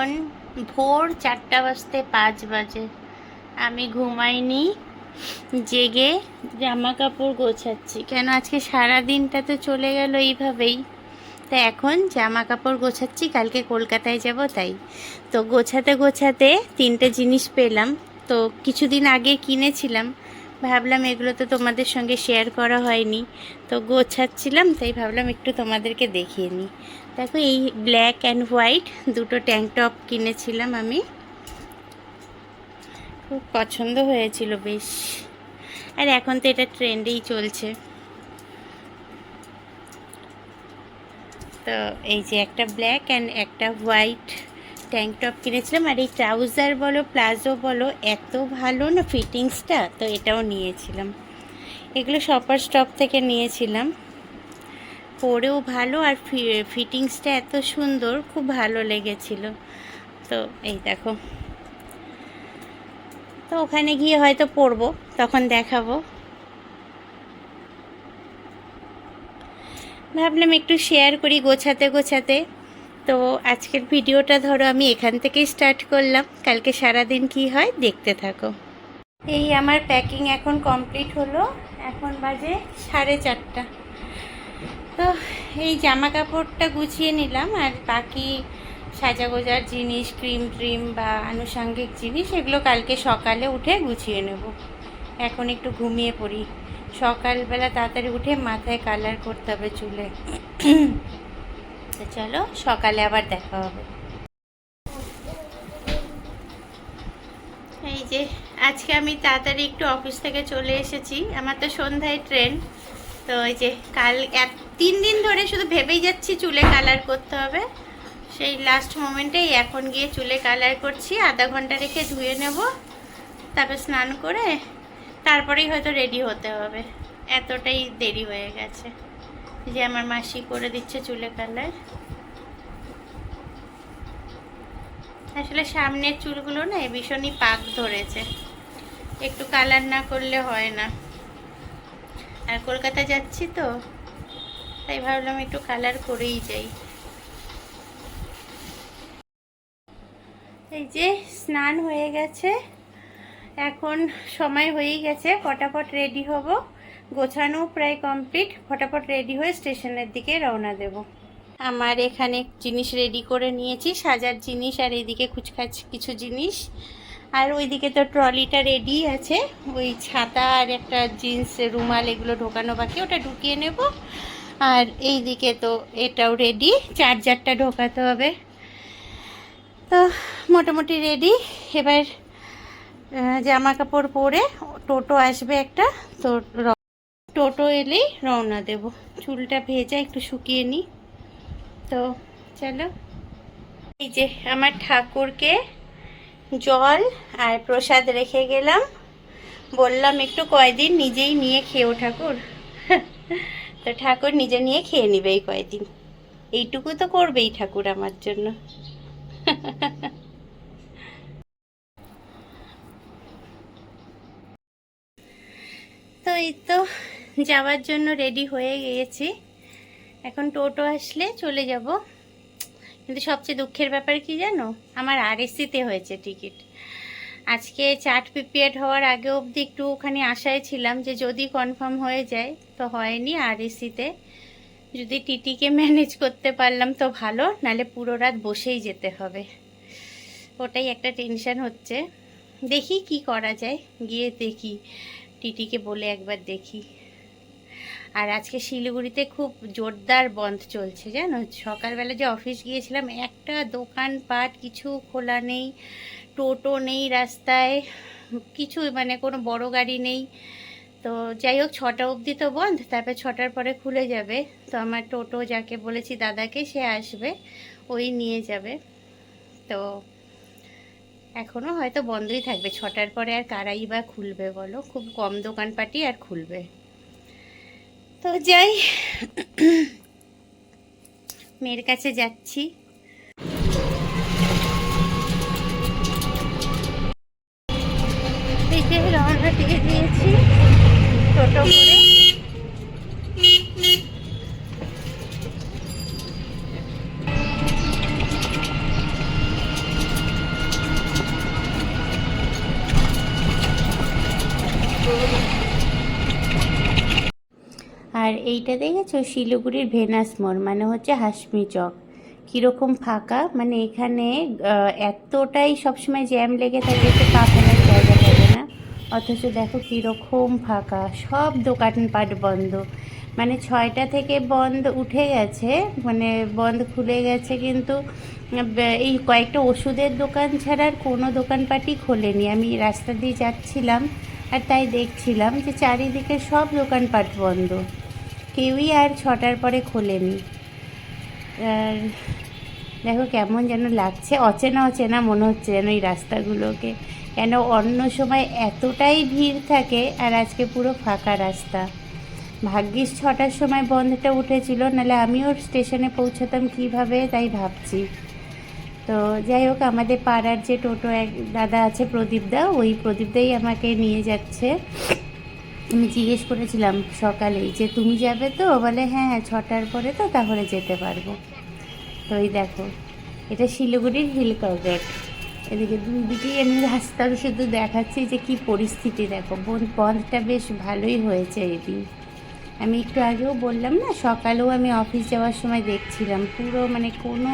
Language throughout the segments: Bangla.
এখন ভোর 4:05 বাজে। আমি ঘুমাইনি, জেগে জামা কাপড় গোছাচ্ছি। কেন আজকে সারা দিনটা তো চলে গেল এইভাবেই। তো এখন জামা কাপড় গোছাচ্ছি, কালকে কলকাতায় যাব তাই। তো গোছাতে গোছাতে 3টে জিনিস পেলাম। তো কিছুদিন আগে কিনেছিলাম, ভাবলাম এগুলো তো তোমাদের সঙ্গে শেয়ার করা হয়নি। তো গোছাচ্ছিলাম তাই ভাবলাম একটু তোমাদেরকে দেখিয়ে নিই। দেখো, এই ব্ল্যাক অ্যান্ড হোয়াইট দুটো ট্যাঙ্ক টপ কিনেছিলাম আমি, খুব পছন্দ হয়েছিল বেশ। আর এখন তো এটা ট্রেন্ডেই চলছে। তো এই যে একটা ব্ল্যাক অ্যান্ড একটা হোয়াইট ট্যাঙ্ক টপ কিনেছিলাম। আর এই ট্রাউজার বলো প্লাজো বলো, এত ভালো না ফিটিংসটা, তো এটাও নিয়েছিলাম। এগুলো শপার স্টপ থেকে নিয়েছিলাম, পরেও ভালো আর ফিটিংসটা এত সুন্দর, খুব ভালো লেগেছিল। তো এই দেখো, তো ওখানে গিয়ে হয়তো পরবো, তখন দেখাবো। ভাবলাম একটু শেয়ার করি গোছাতে গোছাতে। তো আজকের ভিডিওটা ধরো আমি এখান থেকেই স্টার্ট করলাম, কালকে সারাদিন কি হয় দেখতে থাকো। এই আমার প্যাকিং এখন কমপ্লিট হলো, এখন বাজে 4:30। তো এই জামা কাপড়টা গুছিয়ে নিলাম, আর বাকি সাজাগোজার জিনিস, ক্রিম বা আনুষঙ্গিক জিনিস, এগুলো কালকে সকালে উঠে গুছিয়ে নেব। এখন একটু ঘুমিয়ে পড়ি, সকালবেলা তাড়াতাড়ি উঠে মাথায় কালার করতে হবে চুলে। তো চলো, সকালে আবার দেখা হবে। এই যে আজকে আমি তাড়াতাড়ি একটু অফিস থেকে চলে এসেছি, আমার তো সন্ধ্যায় ট্রেন। তো এই যে কাল 3 দিন ধরে শুধু ভেবেই যাচ্ছি চুলে কালার করতে হবে, সেই লাস্ট মোমেন্টেই এখন গিয়ে চুলে কালার করছি। আধা ঘন্টা রেখে ধুয়ে নেব, তারপর স্নান করে তারপরেই হয়তো রেডি হতে হবে। এতটাই দেরি হয়ে গেছে যে আমার মাসি করে দিচ্ছে চুলে কালার। আসলে সামনের চুলগুলো না ভীষণই পাক ধরেছে, একটু কালার না করলে হয় না। আর কলকাতা যাচ্ছি তো, তাই ভাবলাম একটু কালার করেই যাই। এই যে স্নান হয়ে গেছে, এখন সময় হয়েই গেছে, ফটাফট রেডি হব। গোছানো প্রায় কমপ্লিট, ফটাফট রেডি হয়ে স্টেশনের দিকে রওনা দেব। আমার এখানে জিনিস রেডি করে নিয়েছি, সাজার জিনিস, আর এইদিকে কুচকাচ কিছু জিনিস। আর ওইদিকে তো ট্রলিটা রেডি আছে, ওই ছাতা আর একটা জিন্স রুমাল এগুলো ঢোকানো বাকি, ওটা ঢুকিয়ে নেব। আর এইদিকে তো এটাও রেডি, চার্জারটা ঢোকাতে হবে। তো মোটামুটি রেডি। এবার জামা কাপড় পরে টোটো আসবে একটা, তো টোটো এলেই রওনা দেব। চুলটা ভেজা, একটু শুকিয়ে নিই। তো চলো, এই যে আমার ঠাকুরকে জল আর প্রসাদ রেখে গেলাম, বললাম একটু কয়দিন নিজেই নিয়ে খেও ঠাকুর। তো ঠাকুর নিজে নিয়ে খেয়ে নিবে এই কয়দিন, এইটুকু তো করবেই ঠাকুর আমার জন্য। তো এই তো যাওয়ার জন্য রেডি হয়ে গিয়েছি, এখন টোটো আসলে চলে যাব। কিন্তু সবচেয়ে দুঃখের ব্যাপার কি জানো, আমার আরএসসিতে হয়েছে টিকিট। আজকে চার্ট প্রিপেয়ার হওয়ার আগে অবধি একটুখানি আশায় ছিলাম যে যদি কনফার্ম হয়ে যায়, তো হয়নি আরএসসিতে। যদি টিটিকে ম্যানেজ করতে পারলাম তো ভালো, নালে পুরো রাত বসেই যেতে হবে। ওটাই একটা টেনশন হচ্ছে, দেখি কি করা যায়, গিয়ে দেখি, টিটিকে বলে একবার দেখি। আর আজকে শিলিগুড়িতে খুব জোরদার বন্ধ চলছে জানো। সকালবেলা যে অফিস গিয়েছিলাম, একটা দোকানপাট কিছু খোলা নেই, টোটো নেই রাস্তায়, কিছু মানে কোনো বড় গাড়ি নেই। তো যাই হোক, 6টা অবধি তো বন্ধ, তারপর 6টার পরে খুলে যাবে। তো আমার টোটো যাকে বলেছি দাদাকে, সে আসবে, ওই নিয়ে যাবে। তো এখনও হয়তো বন্ধই থাকবে 6টার পরে, আর কারাই বা খুলবে বলো, খুব কম দোকানপাটই আর খুলবে। তো যাই, মেয়ের কাছে যাচ্ছি। এই যে রওনা দিয়ে দিয়েছি টোটো করে। আর এইটা দেখেছো শিলিগুড়ির ভেনাস মোড়, মানে হচ্ছে হাসমি চক। কীরকম ফাঁকা, মানে এখানে এতটাই সবসময় জ্যাম লেগে থাকে যে পা ফেলার জায়গা থাকে না, অথচ দেখো কীরকম ফাঁকা, সব দোকানপাট বন্ধ। মানে 6টা থেকে বন্ধ উঠে গেছে, মানে বন্ধ খুলে গেছে, কিন্তু এই কয়েকটা ওষুধের দোকান ছাড়া আর কোনো দোকানপাটই খোলেনি। আমি রাস্তা দিয়ে যাচ্ছিলাম আর তাই দেখছিলাম যে চারিদিকে সব দোকানপাট বন্ধ, কেউই আর 6টার পরে খোলেনি। আর দেখো কেমন যেন লাগছে, অচেনা অচেনা মনে হচ্ছে যেন এই রাস্তাগুলোকে, কেন অন্য সময় এতটাই ভিড় থাকে আর আজকে পুরো ফাঁকা রাস্তা। ভাগ্যিস 6টার সময় বন্ধটা উঠেছিল, নাহলে আমিও স্টেশনে পৌঁছাতাম কীভাবে তাই ভাবছি। তো যাই হোক, আমাদের পাড়ার যে টোটো এক দাদা আছে প্রদীপদা, ওই প্রদীপদাই আমাকে নিয়ে যাচ্ছে। আমি জিজ্ঞেস করেছিলাম সকালেই যে তুমি যাবে তো, বলে হ্যাঁ 6টার পরে তো তাহলে যেতে পারবো। তো এই দেখো, এটা শিলিগুড়ির হিল কর্বেট। এদিকে দুই দিকেই আমি রাস্তার শুধু দেখাচ্ছি যে কি পরিস্থিতি। দেখো বন্ধটা বেশ ভালোই হয়েছে এদিন। আমি একটু আগেও বললাম না, সকালেও আমি অফিস যাওয়ার সময় দেখছিলাম পুরো, মানে কোনো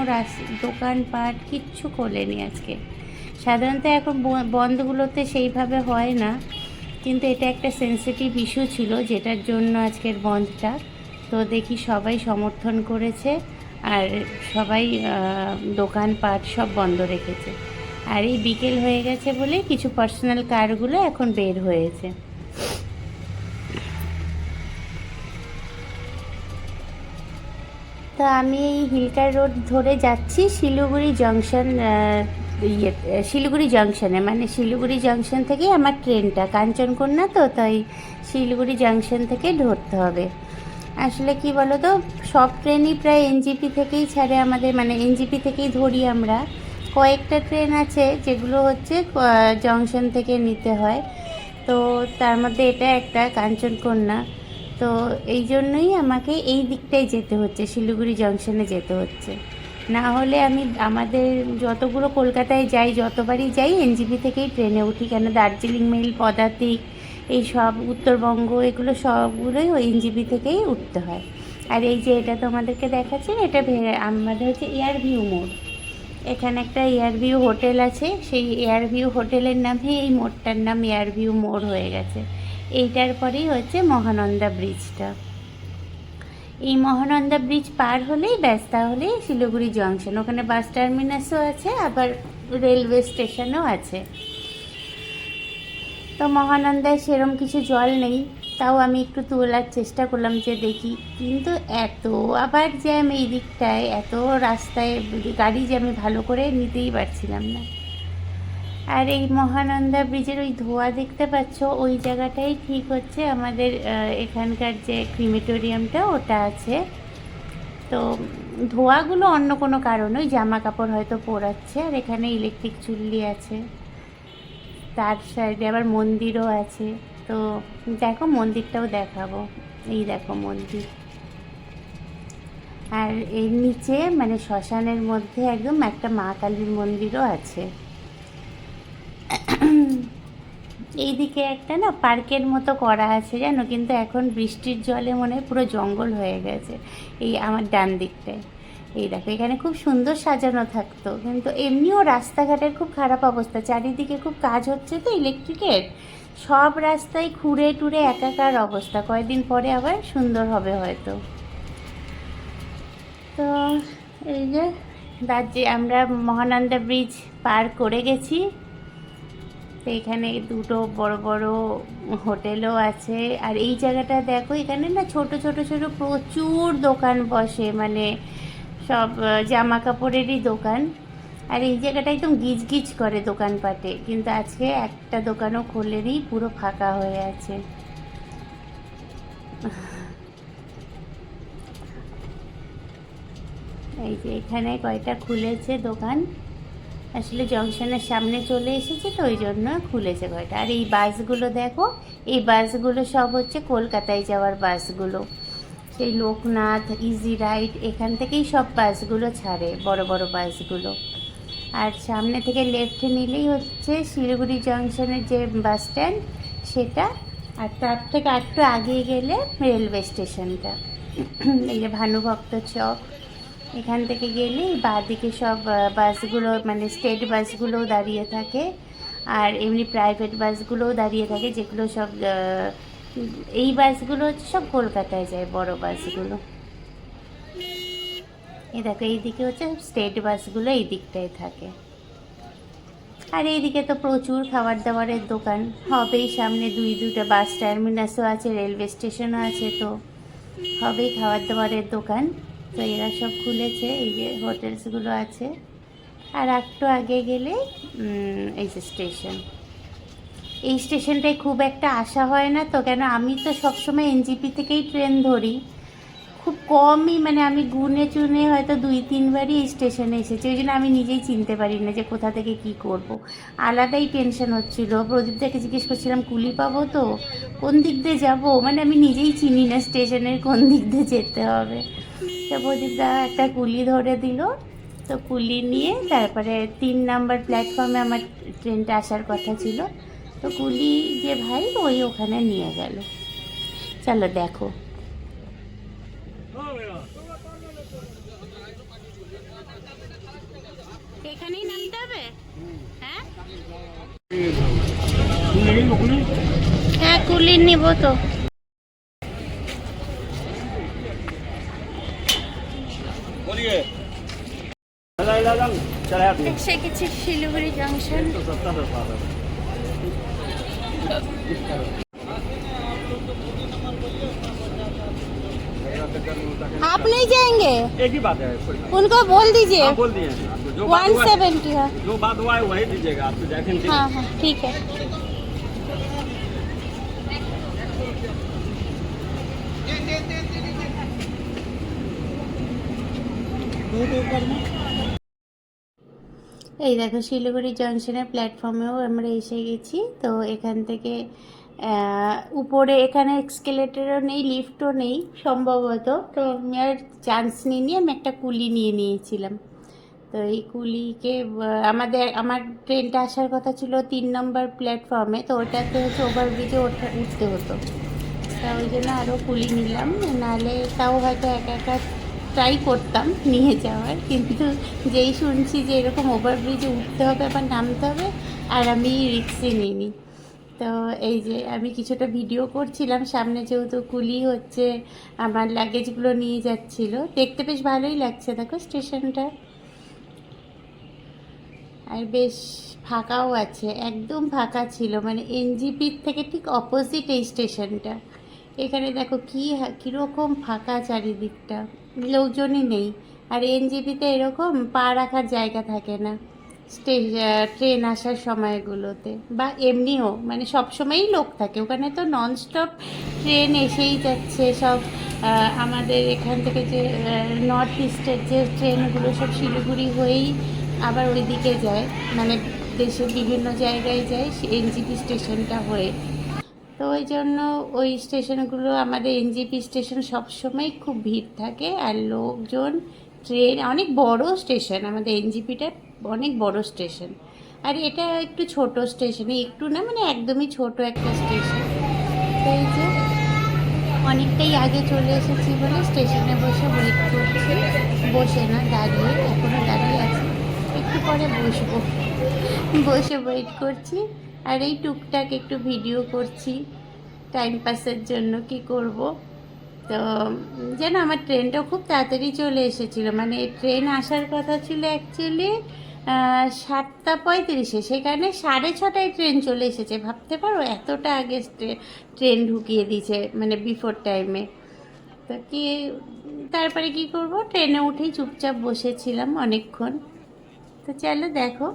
দোকানপাট কিচ্ছু খোলেনি আজকে। সাধারণত এখন বন্ধগুলোতে সেইভাবে হয় না, কিন্তু এটা একটা সেন্সিটিভ ইস্যু ছিল যেটার জন্য আজকের বন্ধটা। তো দেখি সবাই সমর্থন করেছে আর সবাই দোকানপাট সব বন্ধ রেখেছে। আর এই বিকেল হয়ে গেছে বলে কিছু পার্সোনাল কারগুলো এখন বের হয়েছে। তো আমি এই হিলকার রোড ধরে যাচ্ছি শিলিগুড়ি জংশন, শিলিগুড়ি জংশনে, মানে শিলিগুড়ি জংশন থেকেই আমার ট্রেনটা, কাঞ্চনকন্যা তো, তাই শিলিগুড়ি জংশন থেকে ধরতে হবে। আসলে কি বলো তো, সব ট্রেনই প্রায় এনজিপি থেকেই ছাড়ে আমাদের, মানে এনজিপি থেকেই ধরি আমরা। কয়েকটা ট্রেন আছে যেগুলো হচ্ছে জংশন থেকে নিতে হয়, তো তার মধ্যে এটা একটা কাঞ্চনকন্যা। তো এই জন্যই আমাকে এই দিকটায় যেতে হচ্ছে, শিলিগুড়ি জংশনে যেতে হচ্ছে। না হলে আমি আমাদের যতগুলো কলকাতায় যাই, যতবারই যাই এনজিপি থেকেই ট্রেনে উঠি, কেন দার্জিলিং মেল, পদাতিক, এই সব উত্তরবঙ্গ, এগুলো সবগুলোই ওই এনজিপি থেকেই উঠতে হয়। আর এই যে এটা তোমাদেরকে দেখাচ্ছি, এটা আমাদের হচ্ছে এয়ার ভিউ মোড়। এখানে একটা এয়ার ভিউ হোটেল আছে, সেই এয়ার ভিউ হোটেলের নামে এই মোড়টার নাম এয়ার ভিউ মোড় হয়ে গেছে। এইটার পরেই হচ্ছে মহানন্দা ব্রিজটা। এই মহানন্দা ব্রিজ পার হলেই ব্যাস, তাহলেই শিলিগুড়ি জংশন। ওখানে বাস টার্মিনাসও আছে, আবার রেলওয়ে স্টেশনও আছে। তো মহানন্দায় সেরম কিছু জল নেই, তাও আমি একটু তোলার চেষ্টা করলাম যে দেখি, কিন্তু এত আবার জ্যাম এই দিকটায়, এত রাস্তায় গাড়ি যে আমি ভালো করে নিতেই পারছিলাম না। আর এই মহানন্দা ব্রিজের ওই ধোয়া দেখতে পাচ্ছ, ওই জায়গাটাই ঠিক হচ্ছে আমাদের এখানকার যে ক্রিমেটোরিয়ামটা ওটা আছে। তো ধোয়াগুলো অন্য কোনো কারণ, ওই জামা কাপড় হয়তো পোড়াচ্ছে। আর এখানে ইলেকট্রিক চুল্লি আছে, তার সাইডে আবার মন্দিরও আছে। তো দেখো মন্দিরটাও দেখাবো, এই দেখো মন্দির। আর এর নিচে মানে শ্মশানের মধ্যে একদম একটা মা কালীর মন্দিরও আছে। এইদিকে একটা না পার্কের মতো করা আছে জানো, কিন্তু এখন বৃষ্টির জলে মনে হয় পুরো জঙ্গল হয়ে গেছে। এই আমার ডান দিকটায় এই দেখো, এখানে খুব সুন্দর সাজানো থাকতো, কিন্তু এমনিও রাস্তাঘাটের খুব খারাপ অবস্থা, চারিদিকে খুব কাজ হচ্ছে তো ইলেকট্রিকের, সব রাস্তায় খুঁড়ে টুড়ে একাকার অবস্থা। কয়েকদিন পরে আবার সুন্দর হবে হয়তো। তো এই যে আমরা মহানন্দা ব্রিজ পার করে গেছি। তো এখানে দুটো বড় বড় হোটেলও আছে। আর এই জায়গাটা দেখো, এখানে না ছোট ছোট ছোট প্রচুর দোকান বসে, মানে সব জামা কাপড়েরই দোকান। আর এই জায়গাটা একদম গিজ গিজ করে দোকানপাটে, কিন্তু আজকে একটা দোকানও খোলেনি, পুরো ফাঁকা হয়ে আছে। এই যে এখানে কয়টা খুলেছে দোকান, আসলে জংশনের সামনে চলে এসেছে তো ওই জন্য খুলেছে কয়টা। আর এই বাসগুলো দেখো, এই বাসগুলো সব হচ্ছে কলকাতায় যাওয়ার বাসগুলো, সেই লোকনাথ, ইজি রাইড, এখান থেকেই সব বাসগুলো ছাড়ে, বড় বড় বাসগুলো। আর সামনে থেকে লেফটে নিলেই হচ্ছে শিলিগুড়ি জংশনের যে বাস স্ট্যান্ড সেটা, আর তার থেকে একটু আগে গেলে রেলওয়ে স্টেশনটা। এই যে ভানুভক্ত চক, এখান থেকে গেলেই বাঁদিকে সব বাসগুলো মানে স্টেট বাসগুলোও দাঁড়িয়ে থাকে, আর এমনি প্রাইভেট বাসগুলোও দাঁড়িয়ে থাকে, যেগুলো সব এই বাসগুলো হচ্ছে সব কলকাতায় যায়, বড় বাসগুলো। এই দেখো এইদিকে হচ্ছে স্টেট বাসগুলো এই দিকটায় থাকে। আর এইদিকে তো প্রচুর খাবার দাবারের দোকান হবেই, সামনে দুটো বাস টার্মিনাসও আছে, রেলওয়ে স্টেশনও আছে, তো হবেই খাবার দাবারের দোকান। তো এরা সব খুলেছে, এই যে হোটেলসগুলো আছে। আর একটু আগে গেলে এই যে স্টেশন। এই স্টেশনটায় খুব একটা আসা হয় না তো, কেন আমি তো সবসময় এনজিপি থেকেই ট্রেন ধরি, খুব কমই, মানে আমি গুনে চুনে হয়তো 2-3বারই এই স্টেশনে এসেছি, ওই জন্য আমি নিজেই চিনতে পারি না যে কোথা থেকে কি করব। আলাদাই টেনশন হচ্ছিল। প্রদীপদাকে জিজ্ঞেস করছিলাম কুলি পাবো তো, কোন দিক দিয়ে যাবো, মানে আমি নিজেই চিনি না স্টেশনের কোন দিক দিয়ে যেতে হবে। তো প্রদীপদা একটা কুলি ধরে দিল, তো কুলি নিয়ে তারপরে 3 নাম্বার প্ল্যাটফর্মে আমার ট্রেনটা আসার কথা ছিল, তো কুলি যে ভাই ওই ওখানে নিয়ে গেল। চলো দেখো। এখানেই নামতে হবে? হ্যাঁ হ্যাঁ, কুলি নিব তো। এসে গেছি শিলিগুড়ি জংশন। आप नहीं जाएंगे? एक ही बात है, उनको बोल दीजिए। बोल दिए जो 170 है। जो बात हुआ है वही दीजिएगा, आपको जैकेट। हाँ हाँ ठीक है। এই দেখো শিলিগুড়ি জংশনের প্ল্যাটফর্মেও আমরা এসে গেছি। তো এখান থেকে উপরে এখানে এক্সকেলেটরও নেই, লিফটও নেই সম্ভবত, তো আমি আর চান্স নিইনি, আমি একটা কুলি নিয়ে নিয়েছিলাম। তো এই কুলিকে আমার ট্রেনটা আসার কথা ছিল 3 নম্বর প্ল্যাটফর্মে, তো ওটাতে হচ্ছে ওভারব্রিজে উঠতে হতো, তা ওই জন্য আরও কুলি নিলাম, নাহলে তাও হয়তো একা একা ট্রাই করতাম নিয়ে যাওয়ার, কিন্তু যেই শুনছি যে এরকম ওভারব্রিজে উঠতে হবে আবার নামতে হবে, আর আমি রিক্সে নিইনি। তো এই যে আমি কিছুটা ভিডিও করছিলাম, সামনে যেহেতু কুলি হচ্ছে আমার লাগেজগুলো নিয়ে যাচ্ছিল, দেখতে বেশ ভালোই লাগছে। দেখো স্টেশনটা, আর বেশ ফাঁকাও আছে, একদম ফাঁকা ছিল, মানে এনজিপির থেকে ঠিক অপোজিট এই স্টেশনটা। এখানে দেখো কীরকম ফাঁকা চারিদিকটা, লোকজনই নেই। আর এনজিপিতে এরকম পা রাখার জায়গা থাকে না ট্রেন আসার সময়গুলোতে, বা এমনিও মানে সবসময়ই লোক থাকে ওখানে, তো ননস্টপ ট্রেন এসেই যাচ্ছে সব। আমাদের এখান থেকে যে নর্থ ইস্টের যে ট্রেনগুলো সব শিলিগুড়ি হয়েই আবার ওইদিকে যায়, মানে দেশের বিভিন্ন জায়গায় যায় এনজিপি স্টেশনটা হয়ে। তো ওই জন্য ওই স্টেশনগুলো, আমাদের এনজিপি স্টেশন সবসময় খুব ভিড় থাকে আর লোকজন, ট্রেন, অনেক বড় স্টেশন আমাদের এনজিপিটা, অনেক বড় স্টেশন। আর এটা একটু ছোট স্টেশন, একটু না মানে একদমই ছোট একটা স্টেশন। তো এই যে অনেকটাই আগে চলে এসেছি বলে স্টেশনে বসে ওয়েট করছি, বসে না দাঁড়িয়ে, এখনও দাঁড়িয়ে আছি, একটু পরে বসবো, বসে ওয়েট করছি। আর এই টুকটাক একটু ভিডিও করছি টাইম পাসের জন্য, কি করব। তো যেন আমার ট্রেনটা খুব তাড়াতাড়ি চলে এসেছিলো, মানে ট্রেন আসার কথা ছিল অ্যাকচুয়ালি 7:35, সেখানে 6:30টায় ট্রেন চলে এসেছে, ভাবতে পারো এতটা আগে ট্রেন ঢুকিয়ে দিয়েছে, মানে বিফোর টাইমে। তো কি তারপরে কি করব, ট্রেনে উঠেই চুপচাপ বসেছিলাম অনেকক্ষণ। তো চলো দেখো।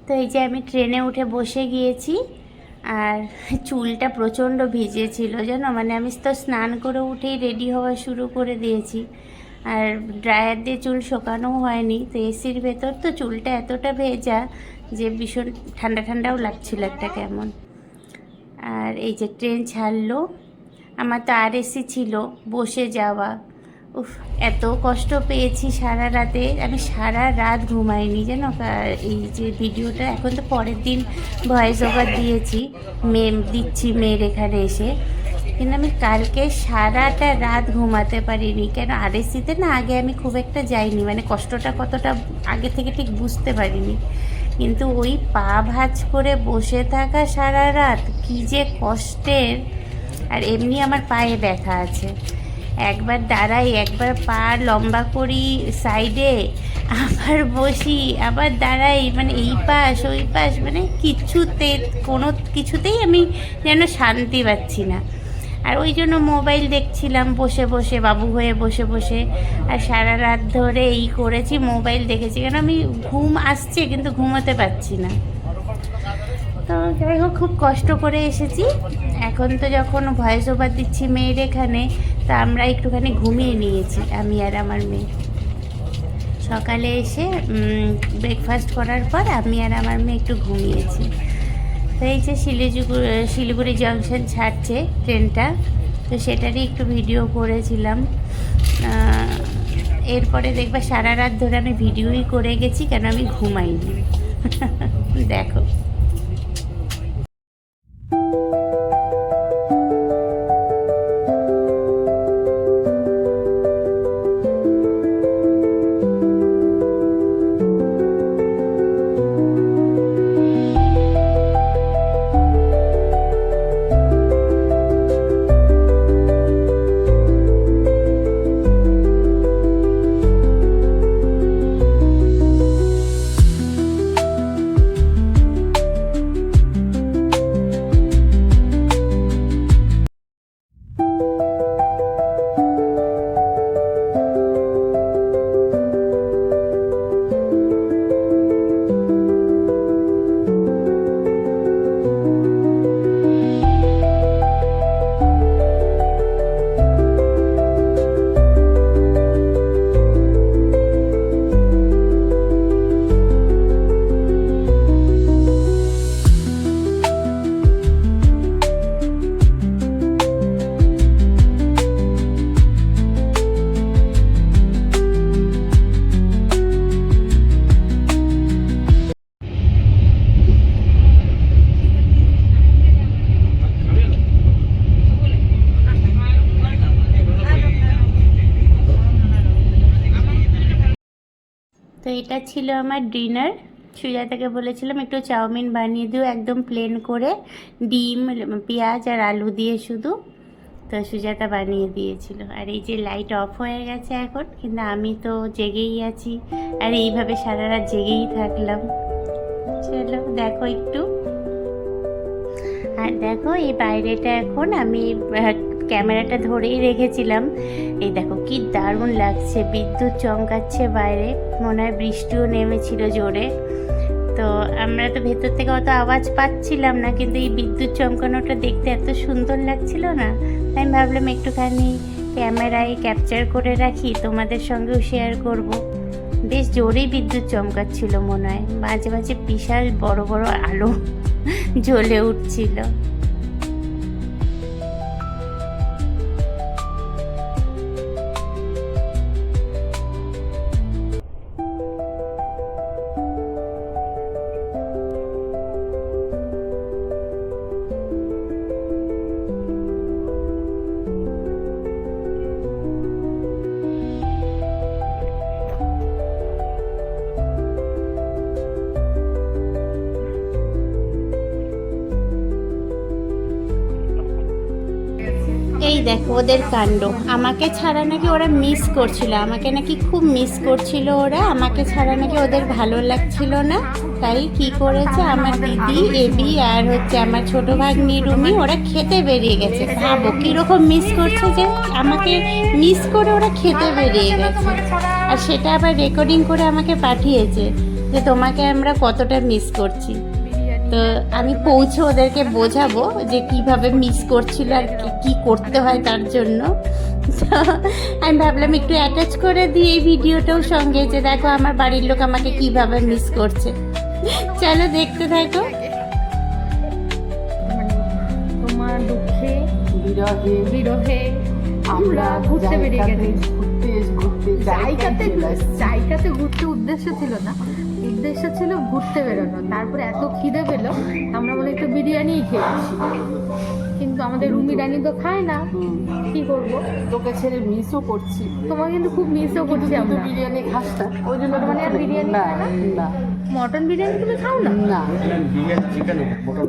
তো এই যে আমি ট্রেনে উঠে বসে গিয়েছি, আর চুলটা প্রচণ্ড ভিজেছিল জানো, মানে আমি তো স্নান করে উঠেই রেডি হওয়া শুরু করে দিয়েছি, আর ড্রায়ার দিয়ে চুল শোকানোও হয়নি, তো এসির ভেতর তো চুলটা এতটা ভেজা যে ভীষণ ঠান্ডা ঠান্ডাও লাগছিল একটা কেমন। আর এই যে ট্রেন ছাড়লো, আমার তো আর এসি ছিল বসে যাওয়া। উফ, এত কষ্ট পেয়েছি সারা রাতে, আমি সারা রাত ঘুমাইনি জানো। এই যে ভিডিওটা এখন তো পরের দিন ভয়েস ওভার দিয়েছি, দিচ্ছি মেয়ের এখানে এসে, কিন্তু আমি কালকে সারাটা রাত ঘুমাতে পারিনি। কেন, আরএসিতে না আগে আমি খুব একটা যাইনি, মানে কষ্টটা কতটা আগে থেকে ঠিক বুঝতে পারিনি, কিন্তু ওই পা ভাঁজ করে বসে থাকা সারা রাত কী যে কষ্টের। আর এমনি আমার পায়ে ব্যথা আছে, একবার দাঁড়াই, একবার পা লম্বা করি সাইডে, আবার বসি, আবার দাঁড়াই, মানে এই পাশ ওই পাশ, মানে কোনো কিছুতেই আমি যেন শান্তি পাচ্ছি না। আর ওই জন্য মোবাইল দেখছিলাম বসে বসে, বাবু হয়ে বসে বসে, আর সারা রাত ধরে এই করেছি, মোবাইল দেখেছি, কেন আমি ঘুম আসছে কিন্তু ঘুমোতে পারছি না। তো যাই হোক, খুব কষ্ট করে এসেছি। এখন তো যখন ভয়েস ওভার দিচ্ছি মেয়ের এখানে, তা আমরা একটুখানি ঘুমিয়ে নিয়েছি, আমি আর আমার মেয়ে। সকালে এসে ব্রেকফাস্ট করার পর আমি আর আমার মেয়ে একটু ঘুমিয়েছি। তো এই যে শিলিগুড়ি জংশন ছাড়ছে ট্রেনটা, তো সেটারই একটু ভিডিও করেছিলাম। এরপরে দেখবা সারা রাত ধরে আমি ভিডিওই করে গেছি, কেন আমি ঘুমাইনি। দেখো, তো এটা ছিল আমার ডিনার। সুজাতাকে বলেছিলাম একটু চাউমিন বানিয়ে দিও, একদম প্লেন করে, ডিম, পেঁয়াজ আর আলু দিয়ে শুধু। তো সুজাতা বানিয়ে দিয়েছিল। আর এই যে লাইট অফ হয়ে গেছে এখন, কিন্তু আমি তো জেগেই আছি, আর এইভাবে সারা রাত জেগেই থাকলাম। চলো দেখো একটু। আর দেখো এই বাইরেটা এখন আমি ক্যামেরাটা ধরেই রেখেছিলাম। এই দেখো কি দারুণ লাগছে, বিদ্যুৎ চমকাচ্ছে বাইরে, মনে হয় বৃষ্টিও নেমেছিল জোরে। তো আমরা তো ভেতর থেকে অত আওয়াজ পাচ্ছিলাম না, কিন্তু এই বিদ্যুৎ চমকানোটা দেখতে এত সুন্দর লাগছিল না, তাই আমি ভাবলাম একটুখানি ক্যামেরায় ক্যাপচার করে রাখি, তোমাদের সঙ্গেও শেয়ার করব। বেশ জোরেই বিদ্যুৎ চমকাচ্ছিল, মনে হয় মাঝে মাঝে বিশাল বড় বড় আলো জ্বলে উঠছিল। এই দেখো ওদের কাণ্ড, আমাকে ছাড়া নাকি ওরা মিস করছিল, আমাকে নাকি খুব মিস করছিল ওরা, আমাকে ছাড়া নাকি ওদের ভালো লাগছিল না। তাই কি করেছে, আমার দিদি এবি আর হচ্ছে আমার ছোট ভাগ্নি রুমি, ওরা খেতে বেরিয়ে গেছে। ভাবো কীরকম মিস করছে, যে আমাকে মিস করে ওরা খেতে বেরিয়ে গেছে, আর সেটা আবার রেকর্ডিং করে আমাকে পাঠিয়েছে যে তোমাকে আমরা কতটা মিস করছি। তো আমি পৌঁছে ওদেরকে বোঝাবো যে কিভাবে মিস করছিল আর কি করতে হয় তার জন্য। তো আমি ভাবলাম একটু অ্যাটাচ করে দিই এই ভিডিওটাও সঙ্গে, যে দেখো আমার বাড়ির লোক আমাকে কিভাবে মিস করছে। চলো দেখতে থাকো। তোমার দুঃখে বিরহে বিরহে আমরা ঘুরতে বেরিয়ে গেছি। জায়গাতে ঘুরতে উদ্দেশ্য ছিল না, উদ্দেশ্য ছিল ঘুরতে বেরোনো। তারপরে এত খিদে পেলো, আমরা বলে একটু বিরিয়ানি খেয়েছি, কিন্তু আমাদের রুমি রানি তো খায় না, কি করবো? তোকে ছেড়ে মিসও করছি, তোমাকে কিন্তু খুব মিসও করছি আমরা। বিরিয়ানি খাস না, ওই জন্য মানে আর বিরিয়ানি না খায় না? না মটন বিরিয়ানি তুমি খাও না? না। বিরিয়ানি চিকেন মটন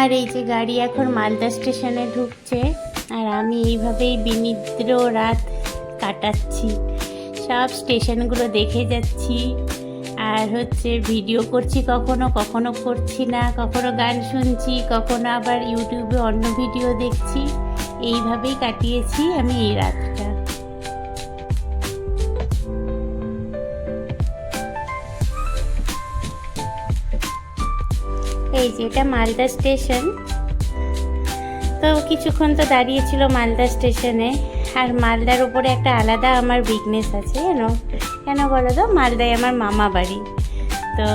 আর এই যে গাড়ি এখন মালদা স্টেশনে ঢুকছে, আর আমি এইভাবেই বিনিদ্র রাত কাটাচ্ছি। সব স্টেশনগুলো দেখে যাচ্ছি, আর হচ্ছে ভিডিও করছি, কখনো কখনো করছি না, কখনো গান শুনছি, কখনো আবার ইউটিউবে অন্য ভিডিও দেখছি। এইভাবেই কাটিয়েছি আমি এই রাতটা। এই যে এটা মালদা স্টেশন। তো কিছুক্ষণ তো দাঁড়িয়েছিল মালদা স্টেশনে। আর মালদার উপরে একটা আলাদা আমার বিজনেস আছে, কেন বলো তো? মালদায় আমার মামা বাড়ি। তো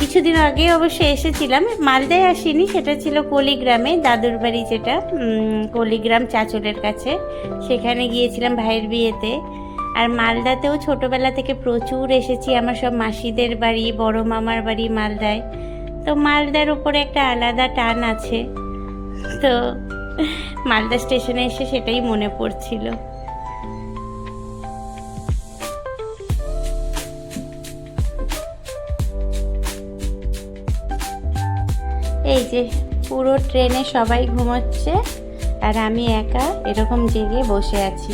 কিছুদিন আগে অবশ্য এসেছিলাম, মালদায় আসিনি, সেটা ছিল কলিগ্রামে, দাদুর বাড়ি যেটা কলিগ্রাম চাঁচলের কাছে, সেখানে গিয়েছিলাম ভাইয়ের বিয়েতে। আর মালদাতেও ছোটোবেলা থেকে প্রচুর এসেছি, আমার সব মাসিদের বাড়ি, বড় মামার বাড়ি মালদায়। তো মালদার উপরে একটা আলাদা টান আছে। তো মালদা স্টেশনে এসে সেটাই মনে পড়ছিল। এই যে পুরো ট্রেনে সবাই ঘুমোচ্ছে, আর আমি একা এরকম জেগে বসে আছি,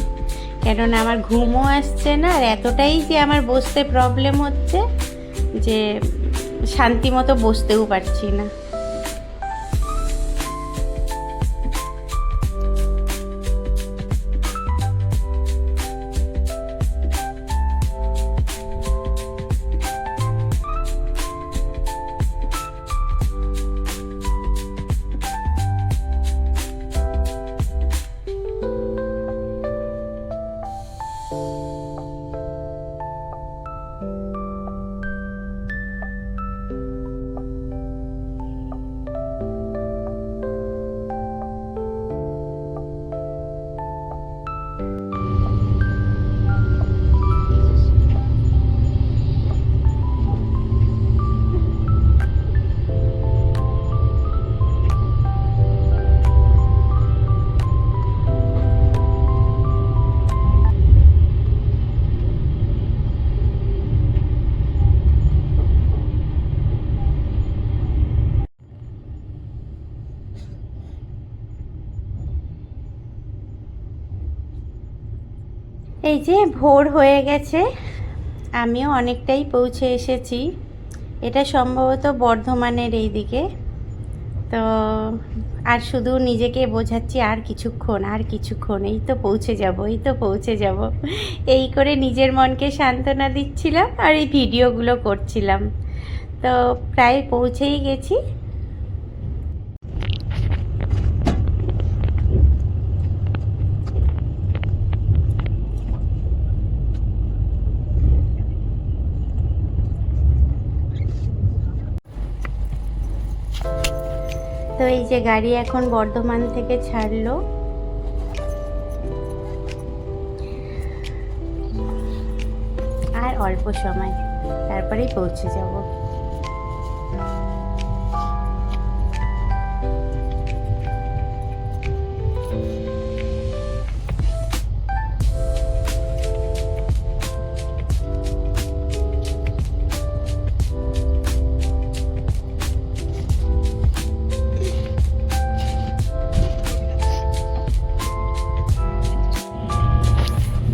কেননা আমার ঘুমও আসছে না, আর এতটাই যে আমার বসতে প্রবলেম হচ্ছে যে শান্তি মতো বসতেও পারছি না। এই যে ভোর হয়ে গেছে, আমিও অনেকটাই পৌঁছে এসেছি। এটা সম্ভবত বর্ধমানের এই দিকে। তো আর শুধু নিজেকে বোঝাচ্ছি আর কিছুক্ষণ, এই তো পৌঁছে যাব, এই করে নিজের মনকে সান্ত্বনা দিচ্ছিলাম আর এই ভিডিওগুলো করছিলাম। তো প্রায় পৌঁছেই গেছি। তো এই যে গাড়ি এখন বর্ধমান থেকে ছাড়লো, আর অল্প সময় তারপরেই পৌঁছে যাব।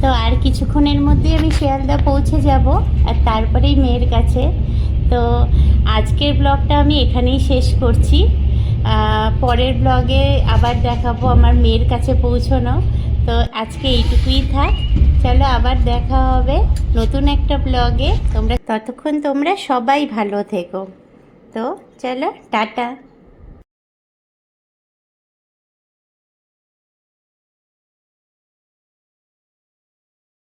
তো আর কিছুক্ষণের মধ্যে আমি শিয়ালদা পৌঁছে যাব, আর তারপরেই মেয়ের কাছে। তো আজকের ব্লগটা আমি এখানেই শেষ করছি। পরের ব্লগে আবার দেখাবো আমার মেয়ের কাছে পৌঁছানো। তো আজকে এইটুকুই থাক, চলো আবার দেখা হবে নতুন একটা ব্লগে। ততক্ষণ তোমরা সবাই ভালো থেকো। তো চলো টাটা।